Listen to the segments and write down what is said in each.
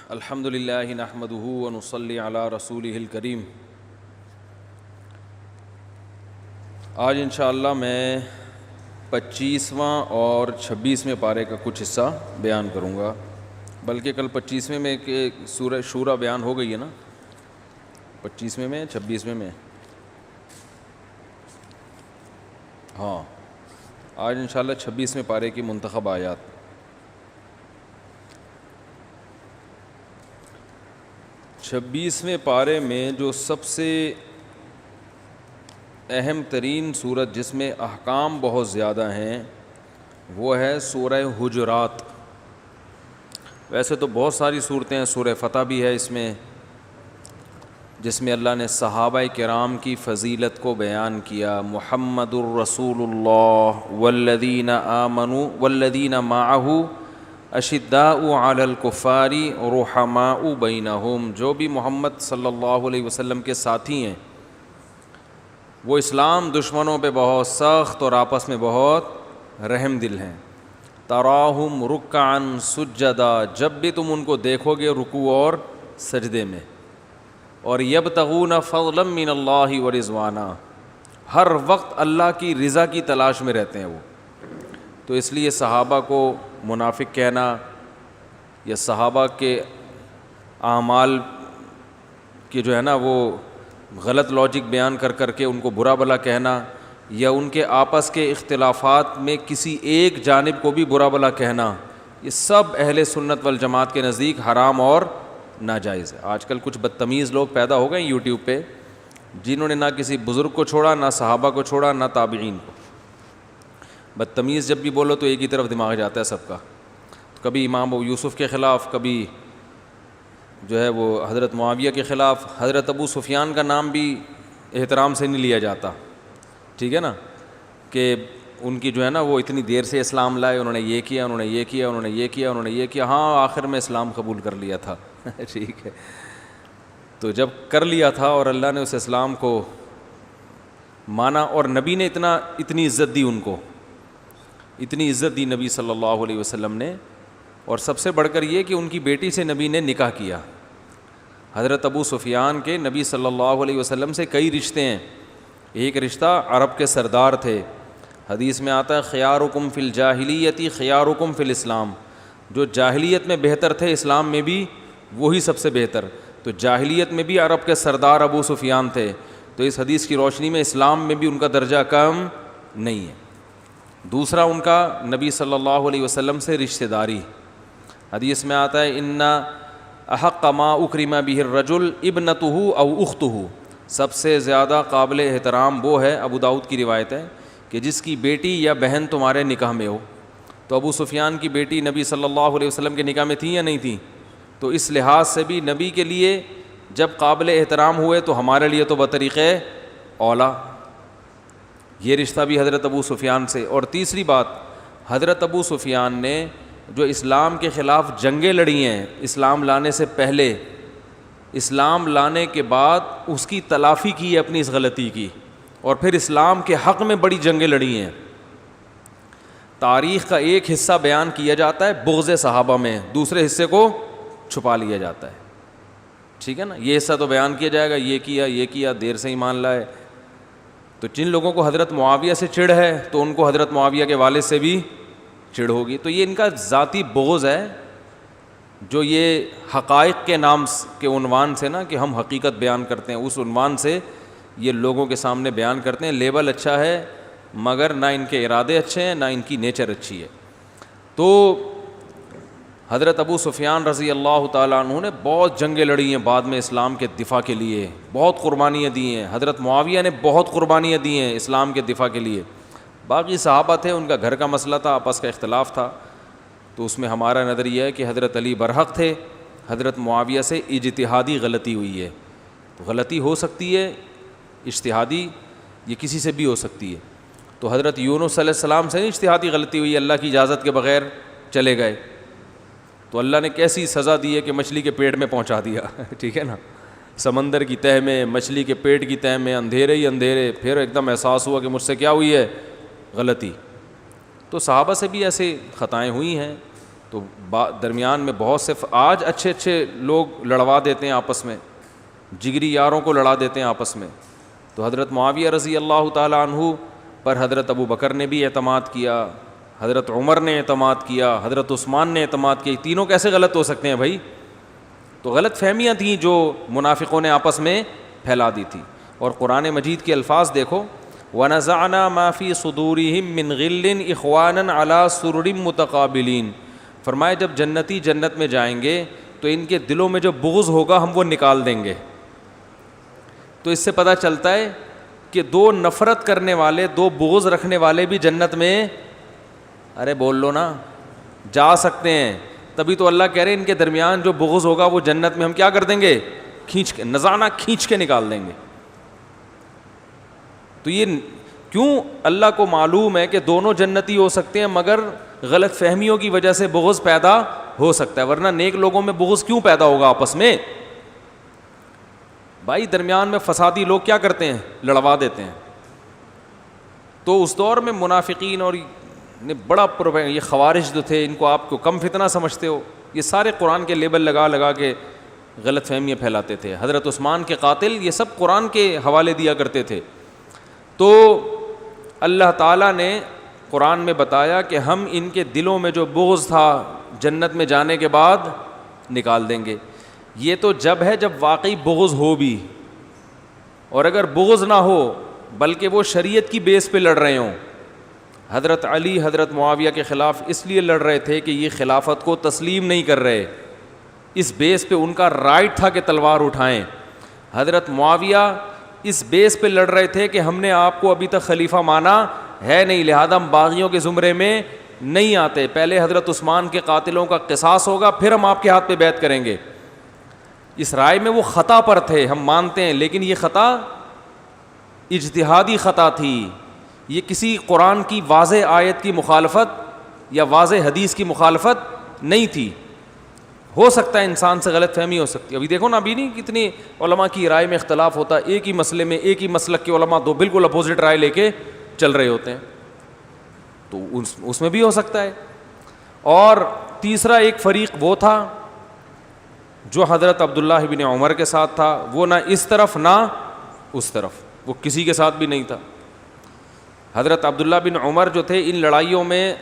الحمد للہ نحمدہ ونصلی علی رسولہ الکریم۔ آج انشاءاللہ میں 25واں اور 26ویں پارے کا کچھ حصہ بیان کروں گا، بلکہ کل 25ویں میں کہ سورہ شورا بیان ہو گئی ہے نا، 25ویں میں 26ویں میں ہاں، آج انشاءاللہ 26ویں پارے کی منتخب آیات۔ چھبیسویں پارے میں جو سب سے اہم ترین صورت جس میں احکام بہت زیادہ ہیں وہ ہے سورہ حجرات۔ ویسے تو بہت ساری صورتیں ہیں، سورہ فتح بھی ہے اس میں، جس میں اللہ نے صحابہ کرام کی فضیلت کو بیان کیا۔ محمد الرسول اللہ والذین آمنوا والذین معہ اشداء علی الکفار رحماء بینہم، جو بھی محمد صلی اللہ علیہ وسلم کے ساتھی ہیں وہ اسلام دشمنوں پہ بہت سخت اور آپس میں بہت رحم دل ہیں۔ تراہم رکعا سجدا، جب بھی تم ان کو دیکھو گے رکوع اور سجدے میں، اور یبتغون فضلا من اللہ ورضوانا، ہر وقت اللہ کی رضا کی تلاش میں رہتے ہیں وہ۔ تو اس لیے صحابہ کو منافق کہنا یا صحابہ کے اعمال کے جو ہے نا وہ غلط لاجک بیان کر کر کے ان کو برا بھلا کہنا، یا ان کے آپس کے اختلافات میں کسی ایک جانب کو بھی برا بھلا کہنا، یہ سب اہل سنت والجماعت کے نزدیک حرام اور ناجائز ہے۔ آج کل کچھ بدتمیز لوگ پیدا ہو گئے ہیں یوٹیوب پہ، جنہوں نے نہ کسی بزرگ کو چھوڑا، نہ صحابہ کو چھوڑا، نہ تابعین کو۔ بدتمیز جب بھی بولو تو ایک ہی طرف دماغ جاتا ہے سب کا، کبھی امام ابو یوسف کے خلاف، کبھی جو ہے وہ حضرت معاویہ کے خلاف۔ حضرت ابو سفیان کا نام بھی احترام سے نہیں لیا جاتا، ٹھیک ہے نا، کہ ان کی جو ہے نا وہ اتنی دیر سے اسلام لائے، انہوں نے یہ کیا، انہوں نے یہ کیا، انہوں نے یہ کیا، انہوں نے یہ کیا، ہاں آخر میں اسلام قبول کر لیا تھا ٹھیک ہے۔ تو جب کر لیا تھا اور اللہ نے اس اسلام کو مانا، اور نبی نے اتنی عزت دی ان کو، اتنی عزت دی نبی صلی اللہ علیہ وسلم نے، اور سب سے بڑھ کر یہ کہ ان کی بیٹی سے نبی نے نکاح کیا۔ حضرت ابو سفیان کے نبی صلی اللہ علیہ وسلم سے کئی رشتے ہیں۔ ایک رشتہ عرب کے سردار تھے، حدیث میں آتا ہے خیارکم فی الجاہلیت خیارکم فی الاسلام، جو جاہلیت میں بہتر تھے اسلام میں بھی وہی سب سے بہتر۔ تو جاہلیت میں بھی عرب کے سردار ابو سفیان تھے، تو اس حدیث کی روشنی میں اسلام میں بھی ان کا درجہ کم نہیں ہے۔ دوسرا ان کا نبی صلی اللہ علیہ وسلم سے رشتہ داری، حدیث میں آتا ہے ان احق ما اکرم بہ الرجل ابنتہ او اختہ، سب سے زیادہ قابل احترام وہ ہے، ابو داؤد کی روایت ہے، کہ جس کی بیٹی یا بہن تمہارے نکاح میں ہو۔ تو ابو سفیان کی بیٹی نبی صلی اللہ علیہ وسلم کے نکاح میں تھیں یا نہیں تھیں؟ تو اس لحاظ سے بھی نبی کے لیے جب قابل احترام ہوئے تو ہمارے لیے تو بطریق اولا، یہ رشتہ بھی حضرت ابو سفیان سے۔ اور تیسری بات، حضرت ابو سفیان نے جو اسلام کے خلاف جنگیں لڑی ہیں اسلام لانے سے پہلے، اسلام لانے کے بعد اس کی تلافی کی ہے اپنی اس غلطی کی، اور پھر اسلام کے حق میں بڑی جنگیں لڑی ہیں۔ تاریخ کا ایک حصہ بیان کیا جاتا ہے بغض صحابہ میں، دوسرے حصے کو چھپا لیا جاتا ہے، ٹھیک ہے نا۔ یہ حصہ تو بیان کیا جائے گا، یہ کیا دیر سے ایمان لائے۔ تو جن لوگوں کو حضرت معاویہ سے چڑ ہے تو ان کو حضرت معاویہ کے والد سے بھی چڑ ہوگی۔ تو یہ ان کا ذاتی بغض ہے، جو یہ حقائق کے نام کے عنوان سے نا کہ ہم حقیقت بیان کرتے ہیں، اس عنوان سے یہ لوگوں کے سامنے بیان کرتے ہیں۔ لیبل اچھا ہے مگر نہ ان کے ارادے اچھے ہیں، نہ ان کی نیچر اچھی ہے۔ تو حضرت ابو سفیان رضی اللہ تعالیٰ عنہ نے بہت جنگیں لڑی ہیں بعد میں اسلام کے دفاع کے لیے، بہت قربانیاں دی ہیں۔ حضرت معاویہ نے بہت قربانیاں دی ہیں اسلام کے دفاع کے لیے۔ باقی صحابہ تھے، ان کا گھر کا مسئلہ تھا، آپس کا اختلاف تھا، تو اس میں ہمارا نظریہ ہے کہ حضرت علی برحق تھے، حضرت معاویہ سے اجتہادی غلطی ہوئی ہے۔ تو غلطی ہو سکتی ہے اجتہادی، یہ کسی سے بھی ہو سکتی ہے۔ تو حضرت یونس علیہ السلام سے اجتہادی غلطی ہوئی، اللہ کی اجازت کے بغیر چلے گئے، تو اللہ نے کیسی سزا دی ہے کہ مچھلی کے پیٹ میں پہنچا دیا ٹھیک ہے نا، سمندر کی تہہ میں، مچھلی کے پیٹ کی تہہ میں، اندھیرے ہی اندھیرے، پھر ایک دم احساس ہوا کہ مجھ سے کیا ہوئی ہے، غلطی۔ تو صحابہ سے بھی ایسے خطائیں ہوئی ہیں، تو تو درمیان میں بہت سے آج اچھے اچھے لوگ لڑوا دیتے ہیں آپس میں، جگری یاروں کو لڑا دیتے ہیں آپس میں. تو حضرت معاویہ رضی اللہ تعالیٰ عنہ پر حضرت ابو بکر نے بھی اعتماد کیا، حضرت عمر نے اعتماد کیا، حضرت عثمان نے اعتماد کیا. تینوں کیسے غلط ہو سکتے ہیں بھائی؟ تو غلط فہمیاں تھیں جو منافقوں نے آپس میں پھیلا دی تھی. اور قرآن مجید کے الفاظ دیکھو، وَنَزَعْنَا مَا فِي صُدُورِهِم مِّن غِلٍّ إِخْوَانًا عَلَىٰ سُرُرٍ مُتَقَابِلِينَ. فرمایا جب جنتی جنت میں جائیں گے تو ان کے دلوں میں جو بغض ہوگا ہم وہ نکال دیں گے. تو اس سے پتہ چلتا ہے کہ دو نفرت کرنے والے، دو بغض رکھنے والے بھی جنت میں، ارے بول لو نا، جا سکتے ہیں. تبھی تو اللہ کہہ رہے ہیں ان کے درمیان جو بغض ہوگا وہ جنت میں ہم کیا کر دیں گے؟ کھینچ کے، نزانا کھینچ کے نکال دیں گے. تو یہ کیوں؟ اللہ کو معلوم ہے کہ دونوں جنتی ہو سکتے ہیں مگر غلط فہمیوں کی وجہ سے بغض پیدا ہو سکتا ہے. ورنہ نیک لوگوں میں بغض کیوں پیدا ہوگا آپس میں؟ بھائی درمیان میں فسادی لوگ کیا کرتے ہیں؟ لڑوا دیتے ہیں. تو اس دور میں منافقین اور نے بڑا یہ خوارج جو تھے، ان کو آپ کو کم فتنہ سمجھتے ہو؟ یہ سارے قرآن کے لیبل لگا لگا کے غلط فہمیاں پھیلاتے تھے. حضرت عثمان کے قاتل یہ سب قرآن کے حوالے دیا کرتے تھے. تو اللہ تعالیٰ نے قرآن میں بتایا کہ ہم ان کے دلوں میں جو بغض تھا جنت میں جانے کے بعد نکال دیں گے. یہ تو جب ہے جب واقعی بغض ہو بھی، اور اگر بغض نہ ہو بلکہ وہ شریعت کی بیس پہ لڑ رہے ہوں. حضرت علی حضرت معاویہ کے خلاف اس لیے لڑ رہے تھے کہ یہ خلافت کو تسلیم نہیں کر رہے، اس بیس پہ ان کا رائٹ تھا کہ تلوار اٹھائیں. حضرت معاویہ اس بیس پہ لڑ رہے تھے کہ ہم نے آپ کو ابھی تک خلیفہ مانا ہے نہیں، لہذا ہم باغیوں کے زمرے میں نہیں آتے. پہلے حضرت عثمان کے قاتلوں کا قصاص ہوگا، پھر ہم آپ کے ہاتھ پہ بیعت کریں گے. اس رائے میں وہ خطا پر تھے، ہم مانتے ہیں، لیکن یہ خطا اجتہادی خطا تھی. یہ کسی قرآن کی واضح آیت کی مخالفت یا واضح حدیث کی مخالفت نہیں تھی. ہو سکتا ہے انسان سے غلط فہمی ہو سکتی ہے. ابھی دیکھو نا، ابھی نہیں کتنی علماء کی رائے میں اختلاف ہوتا ہے، ایک ہی مسئلے میں ایک ہی مسلک کے علماء دو بالکل اپوزٹ رائے لے کے چل رہے ہوتے ہیں. تو اس میں بھی ہو سکتا ہے. اور تیسرا ایک فریق وہ تھا جو حضرت عبداللہ بن عمر کے ساتھ تھا، وہ نہ اس طرف نہ اس طرف، وہ کسی کے ساتھ بھی نہیں تھا. حضرت عبداللہ بن عمر جو تھے ان لڑائیوں میں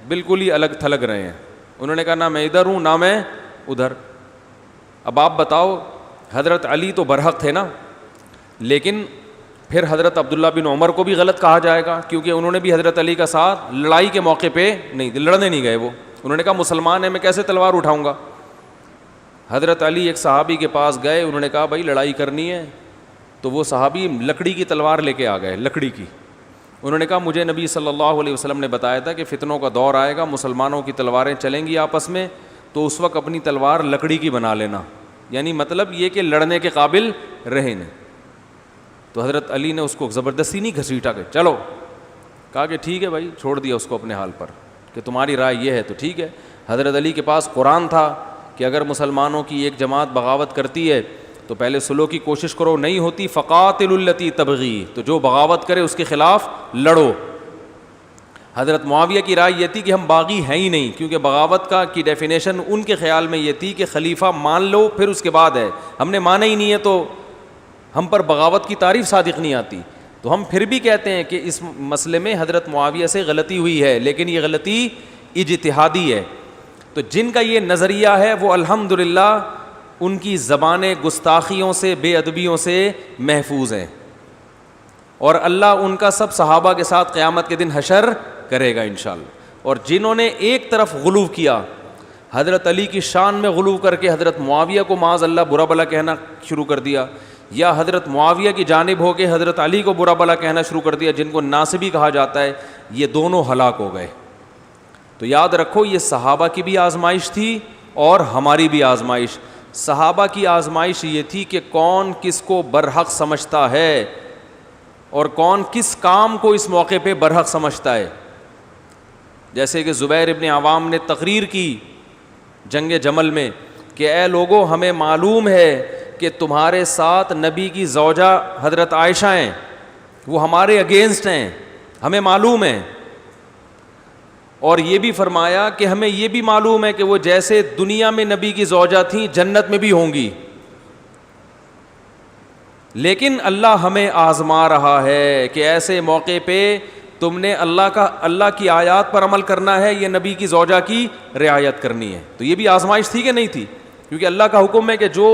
بالکل ہی الگ تھلگ رہے ہیں. انہوں نے کہا نہ میں ادھر ہوں نہ میں ادھر. اب آپ بتاؤ، حضرت علی تو برحق تھے نا، لیکن پھر حضرت عبداللہ بن عمر کو بھی غلط کہا جائے گا کیونکہ انہوں نے بھی حضرت علی کا ساتھ لڑائی کے موقع پہ نہیں، لڑنے نہیں گئے. وہ انہوں نے کہا مسلمان ہیں، میں کیسے تلوار اٹھاؤں گا. حضرت علی ایک صحابی کے پاس گئے، انہوں نے کہا بھائی لڑائی کرنی ہے. تو وہ صحابی لکڑی کی تلوار لے کے آ گئے، لکڑی کی. انہوں نے کہا مجھے نبی صلی اللہ علیہ وسلم نے بتایا تھا کہ فتنوں کا دور آئے گا، مسلمانوں کی تلواریں چلیں گی آپس میں، تو اس وقت اپنی تلوار لکڑی کی بنا لینا. یعنی مطلب یہ کہ لڑنے کے قابل رہے نہیں. تو حضرت علی نے اس کو زبردستی نہیں گھسیٹا کہ چلو، کہا کہ ٹھیک ہے بھائی، چھوڑ دیا اس کو اپنے حال پر کہ تمہاری رائے یہ ہے تو ٹھیک ہے. حضرت علی کے پاس قرآن تھا کہ اگر مسلمانوں کی ایک جماعت بغاوت کرتی ہے تو پہلے صلح کی کوشش کرو، نہیں ہوتی فقاتل التی تبغی، تو جو بغاوت کرے اس کے خلاف لڑو. حضرت معاویہ کی رائے یہ تھی کہ ہم باغی ہیں ہی نہیں، کیونکہ بغاوت کی ڈیفینیشن ان کے خیال میں یہ تھی کہ خلیفہ مان لو پھر اس کے بعد ہے. ہم نے مانا ہی نہیں ہے تو ہم پر بغاوت کی تعریف صادق نہیں آتی. تو ہم پھر بھی کہتے ہیں کہ اس مسئلے میں حضرت معاویہ سے غلطی ہوئی ہے، لیکن یہ غلطی اجتہادی ہے. تو جن کا یہ نظریہ ہے وہ الحمدللہ ان کی زبانیں گستاخیوں سے، بے ادبیوں سے محفوظ ہیں، اور اللہ ان کا سب صحابہ کے ساتھ قیامت کے دن حشر کرے گا انشاءاللہ. اور جنہوں نے ایک طرف غلو کیا، حضرت علی کی شان میں غلو کر کے حضرت معاویہ کو معاذ اللہ برا بلا کہنا شروع کر دیا، یا حضرت معاویہ کی جانب ہو کے حضرت علی کو برا بلا کہنا شروع کر دیا، جن کو ناصبی کہا جاتا ہے، یہ دونوں ہلاک ہو گئے. تو یاد رکھو یہ صحابہ کی بھی آزمائش تھی اور ہماری بھی آزمائش. صحابہ کی آزمائش یہ تھی کہ کون کس کو برحق سمجھتا ہے اور کون کس کام کو اس موقع پہ برحق سمجھتا ہے. جیسے کہ زبیر ابن عوام نے تقریر کی جنگ جمل میں کہ اے لوگو، ہمیں معلوم ہے کہ تمہارے ساتھ نبی کی زوجہ حضرت عائشہ ہیں، وہ ہمارے اگینسٹ ہیں، ہمیں معلوم ہے. اور یہ بھی فرمایا کہ ہمیں یہ بھی معلوم ہے کہ وہ جیسے دنیا میں نبی کی زوجہ تھیں جنت میں بھی ہوں گی، لیکن اللہ ہمیں آزما رہا ہے کہ ایسے موقع پہ تم نے اللہ کی آیات پر عمل کرنا ہے یا نبی کی زوجہ کی رعایت کرنی ہے. تو یہ بھی آزمائش تھی کہ نہیں تھی؟ کیونکہ اللہ کا حکم ہے کہ جو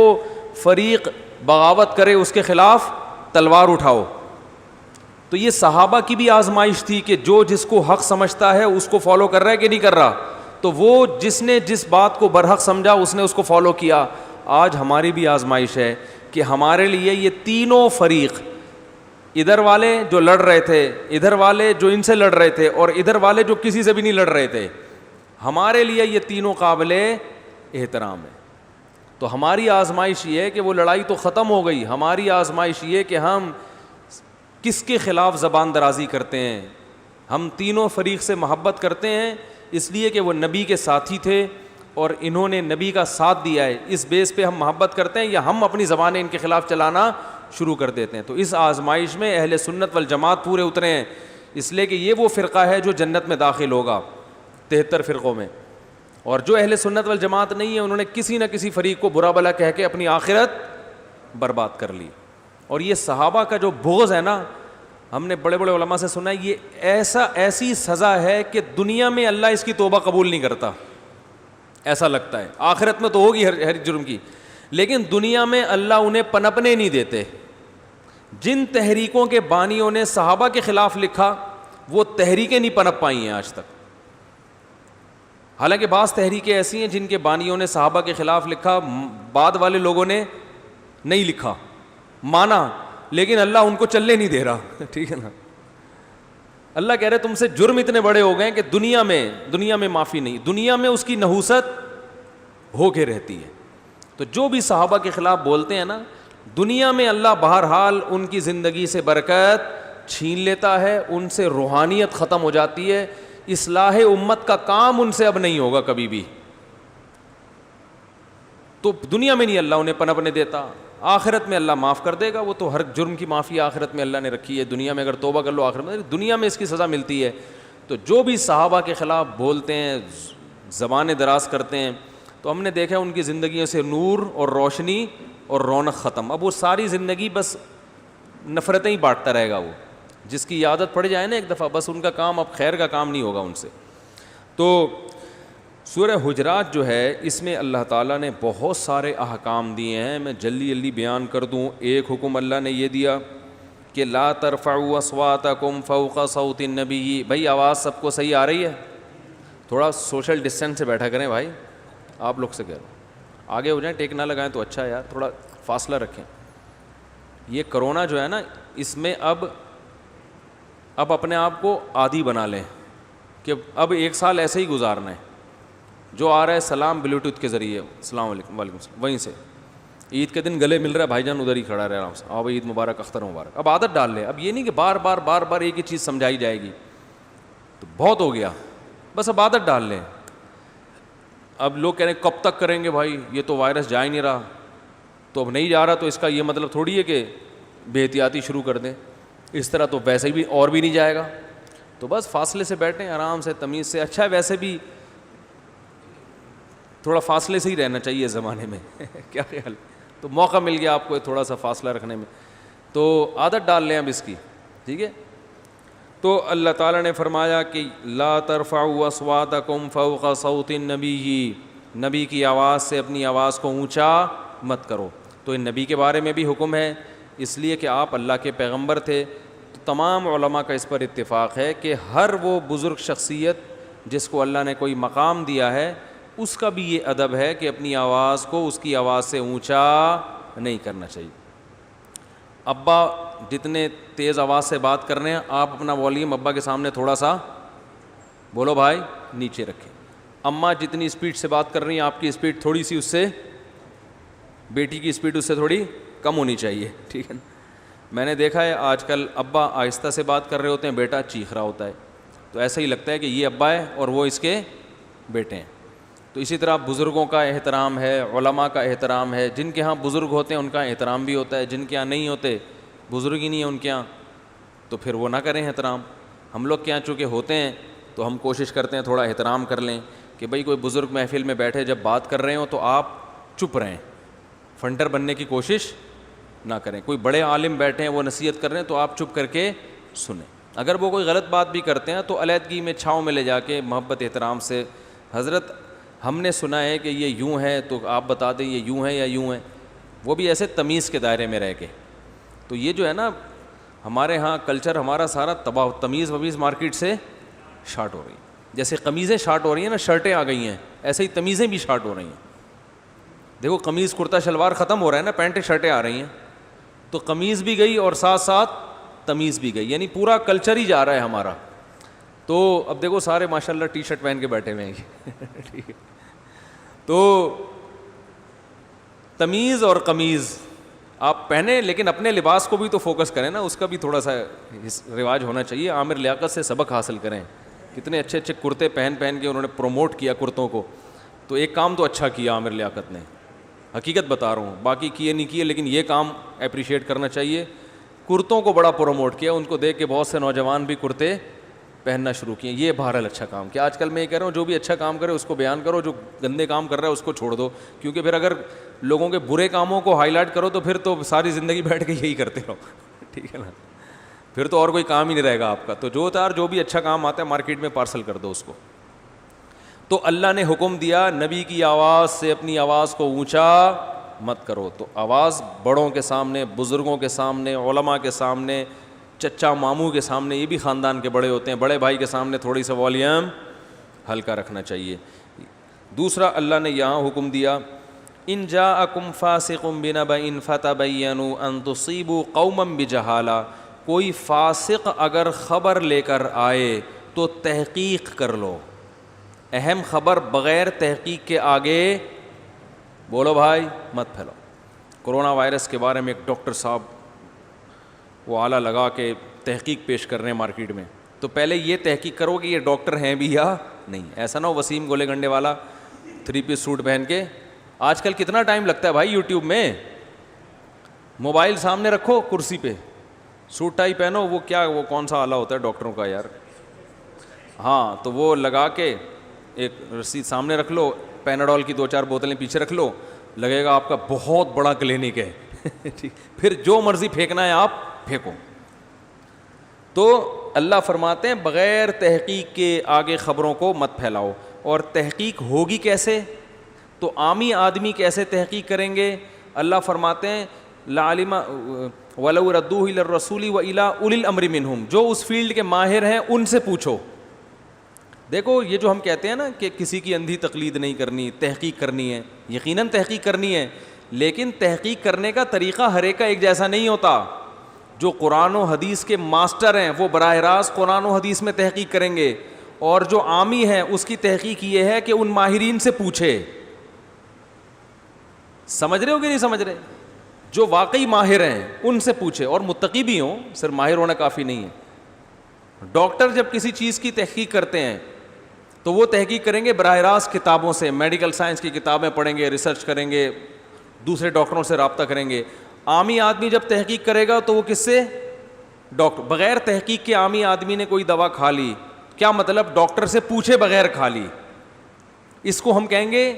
فریق بغاوت کرے اس کے خلاف تلوار اٹھاؤ. تو یہ صحابہ کی بھی آزمائش تھی کہ جو جس کو حق سمجھتا ہے اس کو فالو کر رہا ہے کہ نہیں کر رہا. تو وہ جس نے جس بات کو برحق سمجھا اس نے اس کو فالو کیا. آج ہماری بھی آزمائش ہے کہ ہمارے لیے یہ تینوں فریق، ادھر والے جو لڑ رہے تھے، ادھر والے جو ان سے لڑ رہے تھے، اور ادھر والے جو کسی سے بھی نہیں لڑ رہے تھے، ہمارے لیے یہ تینوں قابل احترام ہے. تو ہماری آزمائش یہ ہے کہ وہ لڑائی تو ختم ہو گئی، ہماری آزمائش یہ کہ ہم کس کے خلاف زبان درازی کرتے ہیں. ہم تینوں فریق سے محبت کرتے ہیں اس لیے کہ وہ نبی کے ساتھی تھے اور انہوں نے نبی کا ساتھ دیا ہے، اس بیس پہ ہم محبت کرتے ہیں، یا ہم اپنی زبانیں ان کے خلاف چلانا شروع کر دیتے ہیں. تو اس آزمائش میں اہل سنت والجماعت پورے اترے ہیں، اس لیے کہ یہ وہ فرقہ ہے جو جنت میں داخل ہوگا 73 فرقوں میں. اور جو اہل سنت والجماعت نہیں ہے انہوں نے کسی نہ کسی فریق کو برا بھلا کہہ کے اپنی آخرت برباد کر لی. اور یہ صحابہ کا جو بغض ہے نا، ہم نے بڑے بڑے علماء سے سنا ہے یہ ایسی سزا ہے کہ دنیا میں اللہ اس کی توبہ قبول نہیں کرتا، ایسا لگتا ہے. آخرت میں تو ہوگی ہر جرم کی، لیکن دنیا میں اللہ انہیں پنپنے نہیں دیتے. جن تحریکوں کے بانیوں نے صحابہ کے خلاف لکھا وہ تحریکیں نہیں پنپ پائی ہیں آج تک. حالانکہ بعض تحریکیں ایسی ہیں جن کے بانیوں نے صحابہ کے خلاف لکھا، بعد والے لوگوں نے نہیں لکھا، مانا، لیکن اللہ ان کو چلنے نہیں دے رہا. ٹھیک ہے نا، اللہ کہہ رہے تم سے جرم اتنے بڑے ہو گئے کہ دنیا میں معافی نہیں، دنیا میں اس کی نحوست ہو کے رہتی ہے. تو جو بھی صحابہ کے خلاف بولتے ہیں نا، دنیا میں اللہ بہرحال ان کی زندگی سے برکت چھین لیتا ہے، ان سے روحانیت ختم ہو جاتی ہے، اصلاح امت کا کام ان سے اب نہیں ہوگا کبھی بھی. تو دنیا میں نہیں اللہ انہیں پنپنے دیتا، آخرت میں اللہ معاف کر دے گا. وہ تو ہر جرم کی معافی آخرت میں اللہ نے رکھی ہے. دنیا میں اگر توبہ کر لو آخرت میں، دنیا میں اس کی سزا ملتی ہے. تو جو بھی صحابہ کے خلاف بولتے ہیں، زبانیں دراز کرتے ہیں، تو ہم نے دیکھا ان کی زندگیوں سے نور اور روشنی اور رونق ختم. اب وہ ساری زندگی بس نفرتیں ہی بانٹتا رہے گا. وہ جس کی عادت پڑ جائے نا ایک دفعہ، بس ان کا کام اب خیر کا کام نہیں ہوگا ان سے. تو سورہ حجرات جو ہے اس میں اللہ تعالیٰ نے بہت سارے احکام دیے ہیں. میں جلدی بیان کر دوں. ایک حکم اللہ نے یہ دیا کہ لا ترفعوا اصواتکم فوق صوت النبی. بھائی آواز سب کو صحیح آ رہی ہے؟ تھوڑا سوشل ڈسٹینس سے بیٹھا کریں بھائی، آپ لوگ سے کہہ رہا ہوں. آگے ہو جائیں، ٹیک نہ لگائیں تو اچھا ہے یار، تھوڑا فاصلہ رکھیں. یہ کرونا جو ہے نا، اس میں اب اپنے آپ کو عادی بنا لیں کہ اب ایک سال ایسے ہی گزارنا ہے. جو آ رہا ہے سلام بلوٹوتھ کے ذریعے، السلام علیکم، وعلیکم السلام، وہیں سے. عید کے دن گلے مل رہا ہے، بھائی جان ادھر ہی کھڑا رہے آرام سے، آؤ بھائی عید مبارک، اختر مبارک. اب عادت ڈال لیں. اب یہ نہیں کہ بار بار ایک ہی چیز سمجھائی جائے گی، تو بہت ہو گیا. بس اب عادت ڈال لیں. اب لوگ کہہ رہے ہیں کب تک کریں گے بھائی، یہ تو وائرس جا ہی نہیں رہا. تو اب نہیں جا رہا تو اس کا یہ مطلب تھوڑی ہے کہ بے احتیاطی شروع کر دیں. اس طرح تو ویسے بھی اور بھی نہیں جائے گا. تو بس فاصلے سے بیٹھیں، آرام سے، تمیز سے. اچھا ہے ویسے بھی تھوڑا فاصلے سے ہی رہنا چاہیے اس زمانے میں. کیا خیال؟ تو موقع مل گیا آپ کو تھوڑا سا فاصلہ رکھنے میں، تو عادت ڈال لیں اب اس کی. ٹھیک ہے. تو اللہ تعالیٰ نے فرمایا کہ لا ترفعوا اصواتکم فوق صوت النبی، نبی کی آواز سے اپنی آواز کو اونچا مت کرو. تو ان نبی کے بارے میں بھی حکم ہے، اس لیے کہ آپ اللہ کے پیغمبر تھے. تو تمام علماء کا اس پر اتفاق ہے کہ ہر وہ بزرگ شخصیت جس کو اللہ نے کوئی مقام دیا ہے، اس کا بھی یہ ادب ہے کہ اپنی آواز کو اس کی آواز سے اونچا نہیں کرنا چاہیے. ابا جتنے تیز آواز سے بات کر رہے ہیں، آپ اپنا والیوم ابا کے سامنے تھوڑا سا بولو بھائی نیچے رکھیں. اماں جتنی اسپیڈ سے بات کر رہی ہیں، آپ کی اسپیڈ تھوڑی سی اس سے، بیٹی کی اسپیڈ اس سے تھوڑی کم ہونی چاہیے. ٹھیک ہے. میں نے دیکھا ہے آج کل ابا آہستہ سے بات کر رہے ہوتے ہیں، بیٹا چیخ رہا ہوتا ہے. تو ایسا ہی لگتا ہے کہ یہ ابا ہے اور وہ اس کے بیٹے ہیں. تو اسی طرح بزرگوں کا احترام ہے، علماء کا احترام ہے. جن کے ہاں بزرگ ہوتے ہیں ان کا احترام بھی ہوتا ہے، جن کے ہاں نہیں ہوتے، بزرگ ہی نہیں ہے ان کے ہاں، تو پھر وہ نہ کریں احترام. ہم لوگ کے یہاں چونکہ ہوتے ہیں تو ہم کوشش کرتے ہیں تھوڑا احترام کر لیں کہ بھائی کوئی بزرگ محفل میں بیٹھے جب بات کر رہے ہوں تو آپ چپ رہیں, فنڈر بننے کی کوشش نہ کریں. کوئی بڑے عالم بیٹھے ہیں وہ نصیحت کر رہے ہیں تو آپ چپ کر کے سنیں. اگر وہ کوئی غلط بات بھی کرتے ہیں تو علیحدگی میں چھاؤں میں لے جا کے محبت احترام سے, حضرت ہم نے سنا ہے کہ یہ یوں ہے تو آپ بتا دیں یہ یوں ہے یا یوں ہے, وہ بھی ایسے تمیز کے دائرے میں رہ کے. تو یہ جو ہے نا ہمارے ہاں کلچر ہمارا سارا تباہ, تمیز ومیز مارکیٹ سے شارٹ ہو رہی ہے. جیسے قمیضیں شارٹ ہو رہی ہیں نا, شرٹیں آ گئی ہیں, ایسے ہی تمیزیں بھی شارٹ ہو رہی ہیں. دیکھو قمیض کرتا شلوار ختم ہو رہا ہے نا, پینٹیں شرٹیں آ رہی ہیں, تو قمیض بھی گئی اور ساتھ ساتھ تمیز بھی گئی, یعنی پورا کلچر ہی جا رہا ہے ہمارا. تو اب دیکھو سارے ماشاء اللہ ٹی شرٹ پہن کے بیٹھے ہوئے ہیں ٹھیک ہے. تو تمیز اور قمیض آپ پہنیں, لیکن اپنے لباس کو بھی تو فوکس کریں نا, اس کا بھی تھوڑا سا رواج ہونا چاہیے. عامر لیاقت سے سبق حاصل کریں, کتنے اچھے اچھے کرتے پہن کے انہوں نے پروموٹ کیا کرتوں کو. تو ایک کام تو اچھا کیا عامر لیاقت نے, حقیقت بتا رہا ہوں, باقی کیے نہیں کیے, لیکن یہ کام اپریشیٹ کرنا چاہیے. کرتوں کو بڑا پروموٹ کیا, ان کو دیکھ کے بہت سے نوجوان بھی کرتے پہننا شروع کیے. یہ بہرحال اچھا کام کیا. آج کل میں یہ کہہ رہا ہوں جو بھی اچھا کام کرے اس کو بیان کرو, جو گندے کام کر رہا ہے اس کو چھوڑ دو, کیونکہ پھر اگر لوگوں کے برے کاموں کو ہائی لائٹ کرو تو پھر تو ساری زندگی بیٹھ کے یہی کرتے رہو ٹھیک ہے نا, پھر تو اور کوئی کام ہی نہیں رہے گا آپ کا. تو جو بھی اچھا کام آتا ہے مارکیٹ میں پارسل کر دو اس کو. تو اللہ نے حکم دیا نبی کی آواز سے اپنی آواز کو اونچا مت کرو. تو آواز بڑوں کے سامنے, بزرگوں کے سامنے, علماء کے سامنے, چچا ماموں کے سامنے, یہ بھی خاندان کے بڑے ہوتے ہیں, بڑے بھائی کے سامنے تھوڑی سا والیوم ہلکا رکھنا چاہیے. دوسرا اللہ نے یہاں حکم دیا ان جاءکم فاسق بنبأ فتبینوا ان تصیبوا قوما بجہالہ, کوئی فاسق اگر خبر لے کر آئے تو تحقیق کر لو. اہم خبر بغیر تحقیق کے آگے بولو بھائی مت پھیلاؤ. کرونا وائرس کے بارے میں ایک ڈاکٹر صاحب وہ آلہ لگا کے تحقیق پیش کر رہے ہیں مارکیٹ میں, تو پہلے یہ تحقیق کرو کہ یہ ڈاکٹر ہیں بھی یا نہیں. ایسا نہ ہو وسیم گولے گنڈے والا 3 پیس سوٹ پہن کے. آج کل کتنا ٹائم لگتا ہے بھائی یوٹیوب میں, موبائل سامنے رکھو کرسی پہ, سوٹ ٹائی پہنو, وہ کیا وہ کون سا آلہ ہوتا ہے ڈاکٹروں کا یار, ہاں تو وہ لگا کے ایک رسید سامنے رکھ لو, پیناڈول کی 2-4 بوتلیں پیچھے رکھ لو, لگے گا آپ کا بہت بڑا کلینک ہے پھر جو مرضی پھینکنا ہے آپ پھینکو. تو اللہ فرماتے ہیں بغیر تحقیق کے آگے خبروں کو مت پھیلاؤ. اور تحقیق ہوگی کیسے, تو عامی آدمی کیسے تحقیق کریں گے. اللہ فرماتے ہیں لعلم ولو ردوہ الی الرسول والی اولی الامر منہم, جو اس فیلڈ کے ماہر ہیں ان سے پوچھو. دیکھو یہ جو ہم کہتے ہیں نا کہ کسی کی اندھی تقلید نہیں کرنی, تحقیق کرنی ہے, یقیناً تحقیق کرنی ہے, لیکن تحقیق کرنے کا طریقہ ہر ایک کا ایک جیسا نہیں ہوتا. جو قرآن و حدیث کے ماسٹر ہیں وہ براہ راست قرآن و حدیث میں تحقیق کریں گے, اور جو عامی ہے اس کی تحقیق یہ ہے کہ ان ماہرین سے پوچھے. سمجھ رہے ہو کہ نہیں سمجھ رہے, جو واقعی ماہر ہیں ان سے پوچھے, اور متقی بھی ہوں, صرف ماہر ہونا کافی نہیں ہے. ڈاکٹر جب کسی چیز کی تحقیق کرتے ہیں تو وہ تحقیق کریں گے براہ راست کتابوں سے, میڈیکل سائنس کی کتابیں پڑھیں گے, ریسرچ کریں گے, دوسرے ڈاکٹروں سے رابطہ کریں گے. عامی آدمی جب تحقیق کرے گا تو وہ کس سے, ڈاکٹر. بغیر تحقیق کے عامی آدمی نے کوئی دوا کھا لی, کیا مطلب, ڈاکٹر سے پوچھے بغیر کھا لی, اس کو ہم کہیں گے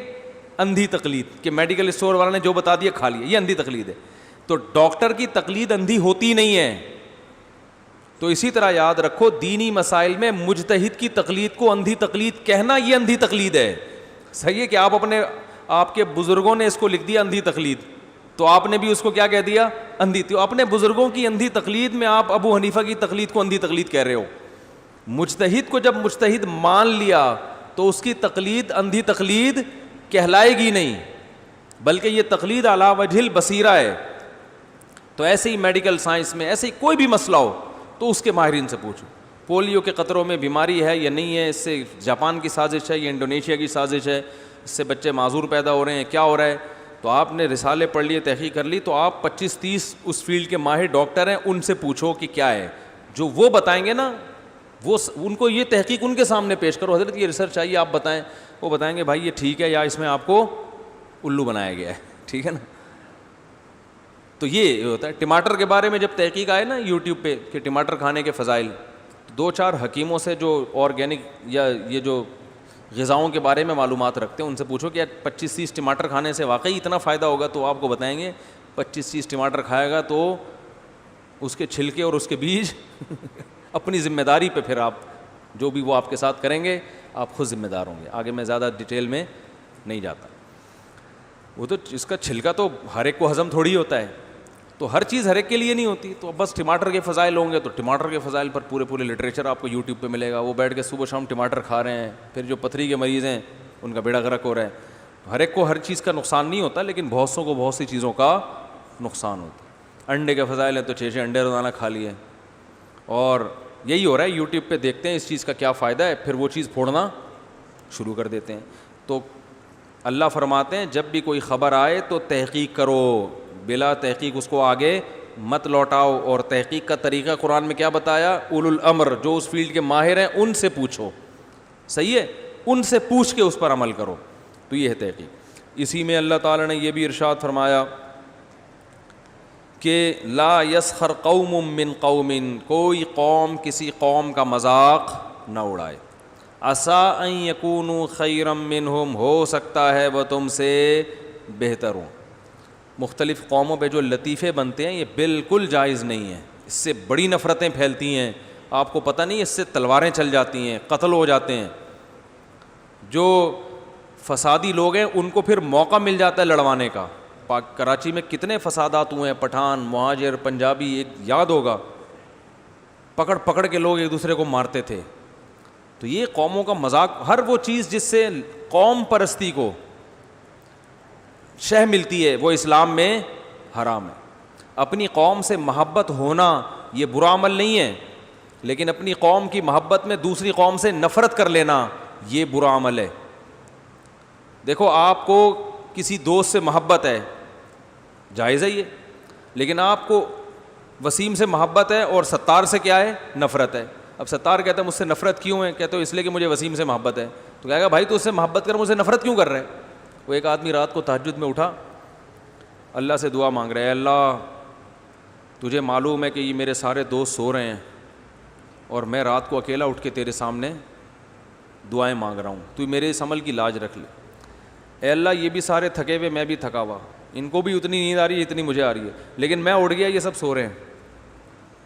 اندھی تقلید, کہ میڈیکل اسٹور والا نے جو بتا دیا کھا لیا, یہ اندھی تقلید ہے. تو ڈاکٹر کی تقلید اندھی ہوتی نہیں ہے. تو اسی طرح یاد رکھو دینی مسائل میں مجتہد کی تقلید کو اندھی تقلید کہنا, یہ اندھی تقلید ہے. صحیح ہے کہ آپ کے بزرگوں نے اس کو لکھ دیا اندھی تقلید, تو آپ نے بھی اس کو کیا کہہ دیا, اندھی. تو اپنے بزرگوں کی اندھی تقلید میں آپ ابو حنیفہ کی تقلید کو اندھی تقلید کہہ رہے ہو. مجتہد کو جب مجتہد مان لیا تو اس کی تقلید اندھی تقلید کہلائے گی نہیں, بلکہ یہ تقلید علی وجہ البصیرہ ہے. تو ایسے ہی میڈیکل سائنس میں ایسے ہی کوئی بھی مسئلہ ہو تو اس کے ماہرین سے پوچھو. پولیو کے قطروں میں بیماری ہے یا نہیں ہے, اس سے جاپان کی سازش ہے یا انڈونیشیا کی سازش ہے, اس سے بچے معذور پیدا ہو رہے ہیں, کیا ہو رہا ہے. تو آپ نے رسالے پڑھ لیے, تحقیق کر لی, تو آپ 25-30 اس فیلڈ کے ماہر ڈاکٹر ہیں, ان سے پوچھو کہ کیا ہے. جو وہ بتائیں گے نا, وہ ان کو یہ تحقیق ان کے سامنے پیش کرو, حضرت یہ ریسرچ آئیے آپ بتائیں. وہ بتائیں گے بھائی یہ ٹھیک ہے یا اس میں آپ کو الو بنایا گیا ہے, ٹھیک ہے نا. تو یہ ہوتا ہے. ٹماٹر کے بارے میں جب تحقیق آئے نا یوٹیوب پہ کہ ٹماٹر کھانے کے فضائل, دو چار حکیموں سے جو آرگینک یا یہ جو غذاؤں کے بارے میں معلومات رکھتے ہیں ان سے پوچھو کہ 25-30 ٹماٹر کھانے سے واقعی اتنا فائدہ ہوگا, تو آپ کو بتائیں گے 25-30 ٹماٹر کھائے گا تو اس کے چھلکے اور اس کے بیج اپنی ذمہ داری پہ, پھر آپ جو بھی وہ آپ کے ساتھ کریں گے آپ خود ذمہ دار ہوں گے. آگے میں زیادہ ڈیٹیل میں نہیں جاتا. وہ تو اس کا چھلکا تو ہر ایک کو ہضم تھوڑی ہوتا ہے, تو ہر چیز ہر ایک کے لیے نہیں ہوتی. تو بس ٹماٹر کے فضائل ہوں گے تو ٹماٹر کے فضائل پر پورے لٹریچر آپ کو یوٹیوب پہ ملے گا. وہ بیٹھ کے صبح شام ٹماٹر کھا رہے ہیں, پھر جو پتھری کے مریض ہیں ان کا بیڑا غرق ہو رہا ہے. ہر ایک کو ہر چیز کا نقصان نہیں ہوتا, لیکن بہت سوں کو بہت سی چیزوں کا نقصان ہوتا ہے. انڈے کے فضائل ہیں تو 6 انڈے روزانہ کھا لیے, اور یہی ہو رہا ہے. یوٹیوب پہ دیکھتے ہیں اس چیز کا کیا فائدہ ہے, پھر وہ چیز پھوڑنا شروع کر دیتے ہیں. تو اللہ فرماتے ہیں جب بھی کوئی خبر آئے تو تحقیق کرو, بلا تحقیق اس کو آگے مت لوٹاؤ. اور تحقیق کا طریقہ قرآن میں کیا بتایا؟ اولو الامر, جو اس فیلڈ کے ماہر ہیں ان سے پوچھو. صحیح ہے, ان سے پوچھ کے اس پر عمل کرو. تو یہ ہے تحقیق. اسی میں اللہ تعالیٰ نے یہ بھی ارشاد فرمایا کہ لا یسخر قوم من قوم, کوئی قوم کسی قوم کا مذاق نہ اڑائے. عسیٰ ان یکونوا خیرا منہم, ہو سکتا ہے وہ تم سے بہتر ہوں. مختلف قوموں پہ جو لطیفے بنتے ہیں یہ بالکل جائز نہیں ہے. اس سے بڑی نفرتیں پھیلتی ہیں, آپ کو پتہ نہیں, اس سے تلواریں چل جاتی ہیں, قتل ہو جاتے ہیں. جو فسادی لوگ ہیں ان کو پھر موقع مل جاتا ہے لڑوانے کا. کراچی میں کتنے فسادات ہوئے ہیں, پٹھان, مہاجر, پنجابی, ایک یاد ہوگا, پکڑ کے لوگ ایک دوسرے کو مارتے تھے. تو یہ قوموں کا مذاق, ہر وہ چیز جس سے قوم پرستی کو شہ ملتی ہے وہ اسلام میں حرام ہے. اپنی قوم سے محبت ہونا یہ برا عمل نہیں ہے, لیکن اپنی قوم کی محبت میں دوسری قوم سے نفرت کر لینا یہ برا عمل ہے. دیکھو آپ کو کسی دوست سے محبت ہے, جائز ہے یہ, لیکن آپ کو وسیم سے محبت ہے اور ستار سے کیا ہے؟ نفرت ہے. اب ستار کہتا ہے مجھ سے نفرت کیوں ہے؟ کہتے ہو اس لیے کہ مجھے وسیم سے محبت ہے. تو کہے گا بھائی تو اس سے محبت کر, مجھ سے نفرت کیوں کر رہے ہے؟ وہ ایک آدمی رات کو تہجد میں اٹھا, اللہ سے دعا مانگ رہے ہیں, اللہ تجھے معلوم ہے کہ یہ میرے سارے دوست سو رہے ہیں اور میں رات کو اکیلا اٹھ کے تیرے سامنے دعائیں مانگ رہا ہوں, تو میرے اس عمل کی لاج رکھ لے. اے اللہ یہ بھی سارے تھکے ہوئے, میں بھی تھکا ہوا, ان کو بھی اتنی نیند آ رہی ہے جتنی مجھے آ رہی ہے, لیکن میں اٹھ گیا, یہ سب سو رہے ہیں,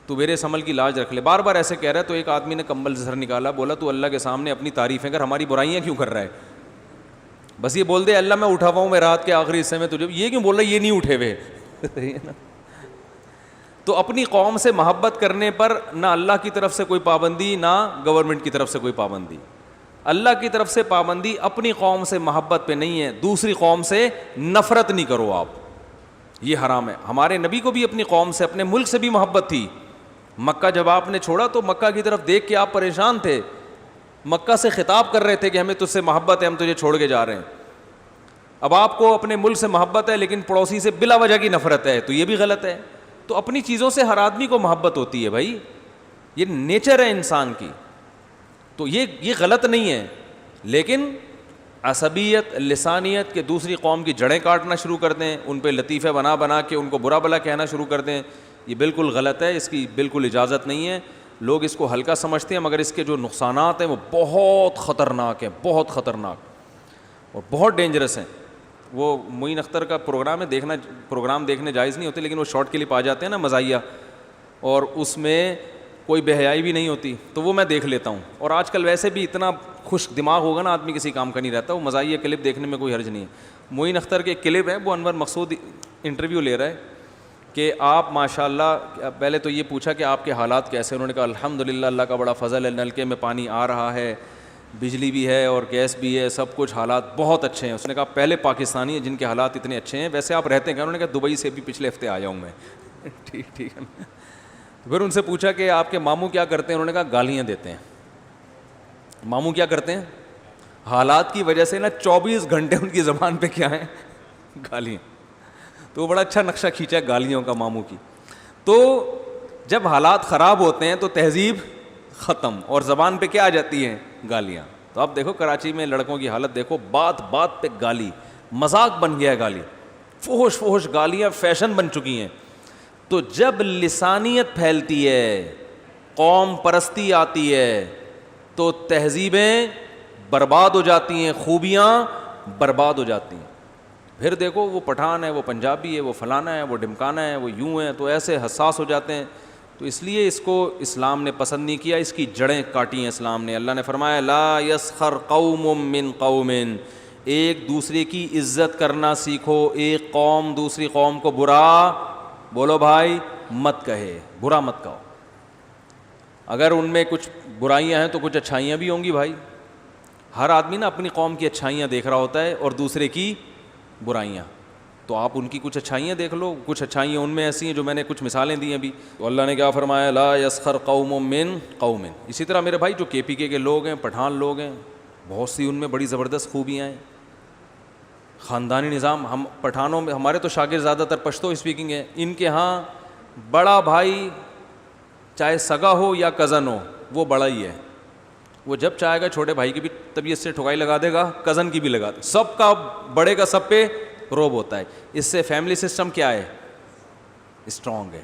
تو میرے اس عمل کی لاج رکھ لے. بار بار ایسے کہہ رہا ہے. تو ایک آدمی نے کمبل سے سر نکالا, بولا تو اللہ کے سامنے اپنی تعریفیں کر, ہماری برائیاں کیوں کر رہا ہے؟ بس یہ بول دے اللہ میں اٹھا ہوا ہوں, میں رات کے آخری حصے میں, تجھے یہ کیوں بول رہا ہے یہ نہیں اٹھے ہوئے؟ تو اپنی قوم سے محبت کرنے پر نہ اللہ کی طرف سے کوئی پابندی, نہ گورنمنٹ کی طرف سے کوئی پابندی. اللہ کی طرف سے پابندی اپنی قوم سے محبت پہ نہیں ہے, دوسری قوم سے نفرت نہیں کرو آپ, یہ حرام ہے. ہمارے نبی کو بھی اپنی قوم سے, اپنے ملک سے بھی محبت تھی. مکہ جب آپ نے چھوڑا تو مکہ کی طرف دیکھ کے آپ پریشان تھے, مکہ سے خطاب کر رہے تھے کہ ہمیں تجھ سے محبت ہے, ہم تجھے چھوڑ کے جا رہے ہیں. اب آپ کو اپنے ملک سے محبت ہے لیکن پڑوسی سے بلا وجہ کی نفرت ہے, تو یہ بھی غلط ہے. تو اپنی چیزوں سے ہر آدمی کو محبت ہوتی ہے بھائی, یہ نیچر ہے انسان کی, تو یہ غلط نہیں ہے. لیکن عصبیت, لسانیت کے دوسری قوم کی جڑیں کاٹنا شروع کر دیں, ان پہ لطیفے بنا کے ان کو برا بلا کہنا شروع کر دیں, یہ بالکل غلط ہے, اس کی بالکل اجازت نہیں ہے. لوگ اس کو ہلکا سمجھتے ہیں, مگر اس کے جو نقصانات ہیں وہ بہت خطرناک ہیں, بہت خطرناک اور بہت ڈینجرس ہیں. وہ معین اختر کا پروگرام ہے, پروگرام دیکھنے جائز نہیں ہوتے, لیکن وہ شارٹ کلپ آ جاتے ہیں نا مزاحیہ, اور اس میں کوئی بے حیائی بھی نہیں ہوتی, تو وہ میں دیکھ لیتا ہوں. اور آج کل ویسے بھی اتنا خوش دماغ ہوگا نا آدمی, کسی کام کا نہیں رہتا, وہ مزاحیہ کلپ دیکھنے میں کوئی حرج نہیں ہے. معین اختر کے کلپ ہے, وہ انور مقصود انٹرویو لے رہا ہے کہ آپ ماشاءاللہ, پہلے تو یہ پوچھا کہ آپ کے حالات کیسے, انہوں نے کہا الحمدللہ اللہ کا بڑا فضل ہے, نلکے میں پانی آ رہا ہے, بجلی بھی ہے اور گیس بھی ہے, سب کچھ حالات بہت اچھے ہیں. اس نے کہا پہلے پاکستانی ہیں جن کے حالات اتنے اچھے ہیں, ویسے آپ رہتے ہیں. انہوں نے کہا دبئی سے بھی پچھلے ہفتے آیا ہوں میں. ٹھیک ہے. پھر ان سے پوچھا کہ آپ کے ماموں کیا کرتے ہیں, انہوں نے کہا گالیاں دیتے ہیں. ماموں کیا کرتے ہیں؟ حالات کی وجہ سے نا 24 گھنٹے ان کی زبان پہ کیا ہیں؟ گالیاں. تو وہ بڑا اچھا نقشہ کھینچا ہے گالیوں کا ماموں کی. تو جب حالات خراب ہوتے ہیں تو تہذیب ختم, اور زبان پہ کیا آ جاتی ہیں؟ گالیاں. تو اب دیکھو کراچی میں لڑکوں کی حالت دیکھو, بات بات پہ گالی, مذاق بن گیا ہے گالی, فحش گالیاں فیشن بن چکی ہیں. تو جب لسانیت پھیلتی ہے قوم پرستی آتی ہے تو تہذیبیں برباد ہو جاتی ہیں, خوبیاں برباد ہو جاتی ہیں. پھر دیکھو وہ پٹھان ہے, وہ پنجابی ہے, وہ فلانا ہے, وہ ڈمکانا ہے, وہ یوں ہے, تو ایسے حساس ہو جاتے ہیں. تو اس لیے اس کو اسلام نے پسند نہیں کیا, اس کی جڑیں کاٹی ہیں اسلام نے. اللہ نے فرمایا لا یسخر قوم من قوم, ایک دوسرے کی عزت کرنا سیکھو. ایک قوم دوسری قوم کو برا بولو بھائی مت کہے, برا مت کہو. اگر ان میں کچھ برائیاں ہیں تو کچھ اچھائیاں بھی ہوں گی بھائی. ہر آدمی نا اپنی قوم کی اچھائیاں دیکھ رہا ہوتا ہے اور دوسرے کی برائیاں, تو آپ ان کی کچھ اچھائیاں دیکھ لو. کچھ اچھائیاں ان میں ایسی ہیں جو میں نے کچھ مثالیں دی ہیں ابھی. تو اللہ نے کیا فرمایا لا یسخر قوم من قوم. اسی طرح میرے بھائی جو KPK کے لوگ ہیں, پٹھان لوگ ہیں, بہت سی ان میں بڑی زبردست خوبیاں ہیں. خاندانی نظام, ہم پٹھانوں میں ہمارے تو شاگرد زیادہ تر پشتو اسپیکنگ ہیں, ان کے ہاں بڑا بھائی چاہے سگا ہو یا کزن ہو وہ بڑا ہی ہے. وہ جب چاہے گا چھوٹے بھائی کی بھی طبیعت سے ٹھکائی لگا دے گا, کزن کی بھی لگا دے, سب کا بڑے کا سب پہ روب ہوتا ہے. اس سے فیملی سسٹم کیا ہے, اسٹرانگ ہے.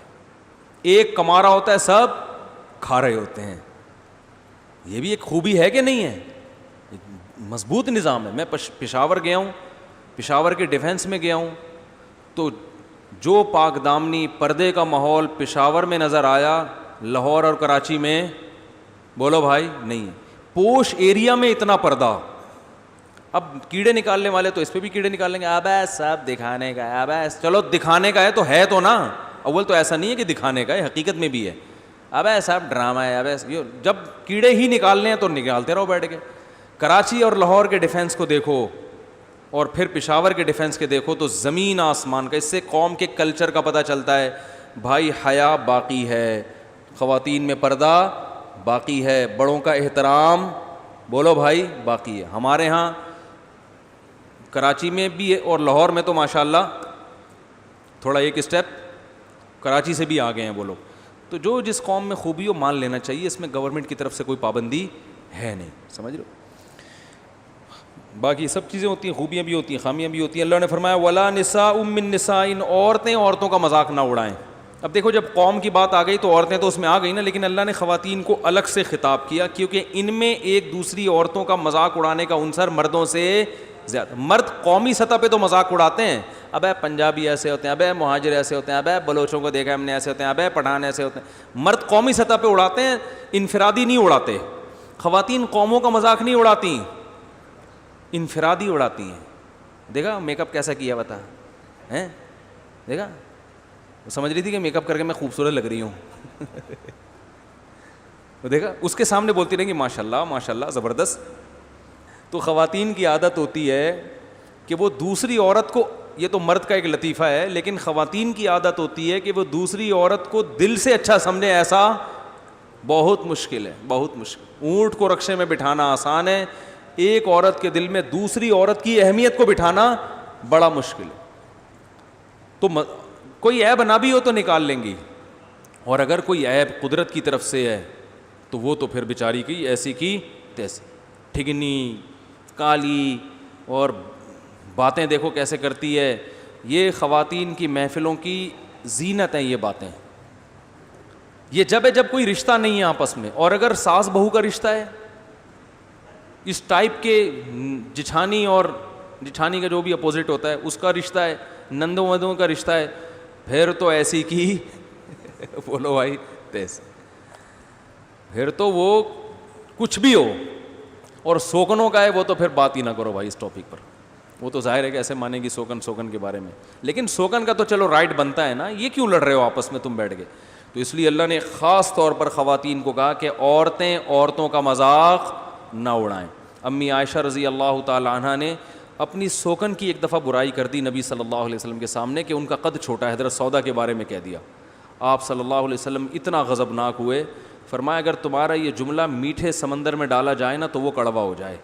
ایک کما رہا ہوتا ہے, سب کھا رہے ہوتے ہیں. یہ بھی ایک خوبی ہے کہ نہیں ہے, مضبوط نظام ہے. میں پشاور گیا ہوں, پشاور کے ڈیفینس میں گیا ہوں, تو جو پاک دامنی پردے کا ماحول پشاور میں نظر آیا, لاہور اور کراچی میں بولو بھائی نہیں. پوش ایریا میں اتنا پردہ. اب کیڑے نکالنے والے تو اس پہ بھی کیڑے نکال لیں گے, ابے سب دکھانے کا ہے, ابے چلو دکھانے کا ہے تو نا. اول تو ایسا نہیں ہے کہ دکھانے کا ہے, حقیقت میں بھی ہے. ابے سب ڈرامہ ہے, ابے جب کیڑے ہی نکالنے ہیں تو نکالتے رہو بیٹھ کے. کراچی اور لاہور کے ڈیفینس کو دیکھو اور پھر پشاور کے ڈیفینس کے دیکھو تو زمین آسمان کا. اس سے قوم کے کلچر کا پتہ چلتا ہے بھائی. حیا باقی ہے, خواتین میں پردہ باقی ہے, بڑوں کا احترام بولو بھائی باقی ہے. ہمارے ہاں کراچی میں بھی ہے اور لاہور میں تو ماشاءاللہ تھوڑا ایک اسٹیپ کراچی سے بھی آگے ہیں وہ لوگ. تو جو جس قوم میں خوبی ہو مان لینا چاہیے, اس میں گورنمنٹ کی طرف سے کوئی پابندی ہے نہیں, سمجھ لو. باقی سب چیزیں ہوتی ہیں, خوبیاں بھی ہوتی ہیں, خامیاں بھی ہوتی ہیں. اللہ نے فرمایا ولا نساء من نساء, عورتیں عورتوں کا مذاق نہ اڑائیں. اب دیکھو جب قوم کی بات آ گئی تو عورتیں تو اس میں آ گئی نا, لیکن اللہ نے خواتین کو الگ سے خطاب کیا کیونکہ ان میں ایک دوسری عورتوں کا مذاق اڑانے کا عنصر مردوں سے زیادہ. مرد قومی سطح پہ تو مذاق اڑاتے ہیں, ابے پنجابی ایسے ہوتے ہیں, ابے مہاجر ایسے ہوتے ہیں, ابے بلوچوں کو دیکھا ہم نے ایسے ہوتے ہیں, ابے پٹھان ایسے ہوتے ہیں. مرد قومی سطح پہ اڑاتے ہیں, انفرادی نہیں اڑاتے. خواتین قوموں کا مذاق نہیں اڑاتی, انفرادی اڑاتی ہیں. دیکھا میک اپ کیسا کیا بتا ہیں, دیکھا وہ سمجھ رہی تھی کہ میک اپ کر کے میں خوبصورت لگ رہی ہوں. دیکھا اس کے سامنے بولتی رہیں گی ماشاء اللہ ماشاء اللہ زبردست. تو خواتین کی عادت ہوتی ہے کہ وہ دوسری عورت کو, یہ تو مرد کا ایک لطیفہ ہے, لیکن خواتین کی عادت ہوتی ہے کہ وہ دوسری عورت کو دل سے اچھا سمجھے, ایسا بہت مشکل ہے, بہت مشکل. اونٹ کو رکشے میں بٹھانا آسان ہے, ایک عورت کے دل میں دوسری عورت کی اہمیت کو بٹھانا بڑا مشکل ہے. تو کوئی عیب نہ بھی ہو تو نکال لیں گی, اور اگر کوئی عیب قدرت کی طرف سے ہے تو وہ تو پھر بیچاری کی ایسی کی تیسی, ٹھگنی کالی, اور باتیں دیکھو کیسے کرتی ہے. یہ خواتین کی محفلوں کی زینت ہیں یہ باتیں. یہ جب ہے جب کوئی رشتہ نہیں ہے آپس میں, اور اگر ساس بہو کا رشتہ ہے, اس ٹائپ کے جٹھانی اور جٹھانی کا جو بھی اپوزٹ ہوتا ہے اس کا رشتہ ہے, نندوں ودوں کا رشتہ ہے, پھر تو ایسی کی بولو بھائی تیسے, پھر تو وہ کچھ بھی ہو. اور سوکنوں کا ہے وہ تو پھر بات ہی نہ کرو بھائی اس ٹاپک پر. وہ تو ظاہر ہے کہ ایسے مانے گی سوکن کے بارے میں, لیکن سوکن کا تو چلو رائٹ بنتا ہے نا, یہ کیوں لڑ رہے ہو آپس میں تم بیٹھ کے. تو اس لیے اللہ نے خاص طور پر خواتین کو کہا کہ عورتیں عورتوں کا مذاق نہ اڑائیں. امی عائشہ رضی اللہ تعالی عنہ نے اپنی سوکن کی ایک دفعہ برائی کر دی نبی صلی اللہ علیہ وسلم کے سامنے کہ ان کا قد چھوٹا ہے. حضرت سودا کے بارے میں کہہ دیا. آپ صلی اللہ علیہ وسلم اتنا غضبناک ہوئے, فرمایا اگر تمہارا یہ جملہ میٹھے سمندر میں ڈالا جائے نا تو وہ کڑوا ہو جائے.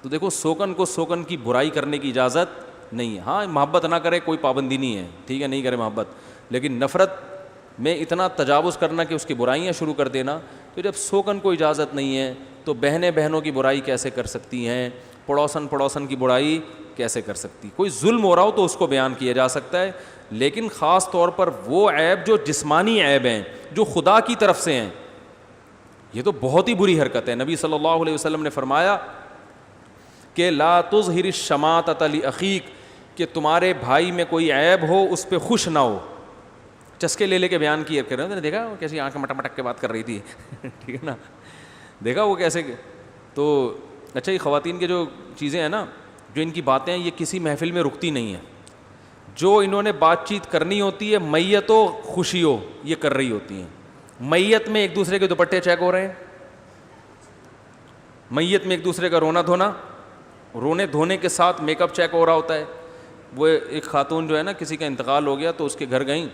تو دیکھو سوکن کو سوکن کی برائی کرنے کی اجازت نہیں ہے. ہاں محبت نہ کرے کوئی پابندی نہیں ہے, ٹھیک ہے نہیں کرے محبت, لیکن نفرت میں اتنا تجاوز کرنا کہ اس کی برائیاں شروع کر دینا. تو جب سوکن کو اجازت نہیں ہے تو بہنیں بہنوں کی برائی کیسے کر سکتی ہیں, پڑوسن کی برائی کیسے کر سکتی. کوئی ظلم ہو رہا ہو تو اس کو بیان کیا جا سکتا ہے, لیکن خاص طور پر وہ عیب جو جسمانی عیب ہیں جو خدا کی طرف سے ہیں یہ تو بہت ہی بری حرکت ہے. نبی صلی اللہ علیہ وسلم نے فرمایا کہ لا تظہر الشماتۃ لاخیک, کہ تمہارے بھائی میں کوئی عیب ہو اس پہ خوش نہ ہو. چسکے لے لے کے بیان کیا کر رہے ہیں, دیکھا وہ کیسی آنکھ مٹک مٹک کے بات کر رہی تھی, ٹھیک ہے نا, دیکھا وہ کیسے. تو اچھا یہ خواتین کے جو چیزیں ہیں نا, جو ان کی باتیں ہیں, یہ کسی محفل میں رکتی نہیں ہیں. جو انہوں نے بات چیت کرنی ہوتی ہے, میت ہو خوشی ہو, یہ کر رہی ہوتی ہیں. میت میں ایک دوسرے کے دوپٹے چیک ہو رہے ہیں, میت میں ایک دوسرے کا رونا دھونا, رونے دھونے کے ساتھ میک اپ چیک ہو رہا ہوتا ہے. وہ ایک خاتون جو ہے نا, کسی کا انتقال ہو گیا تو اس کے گھر گئیں,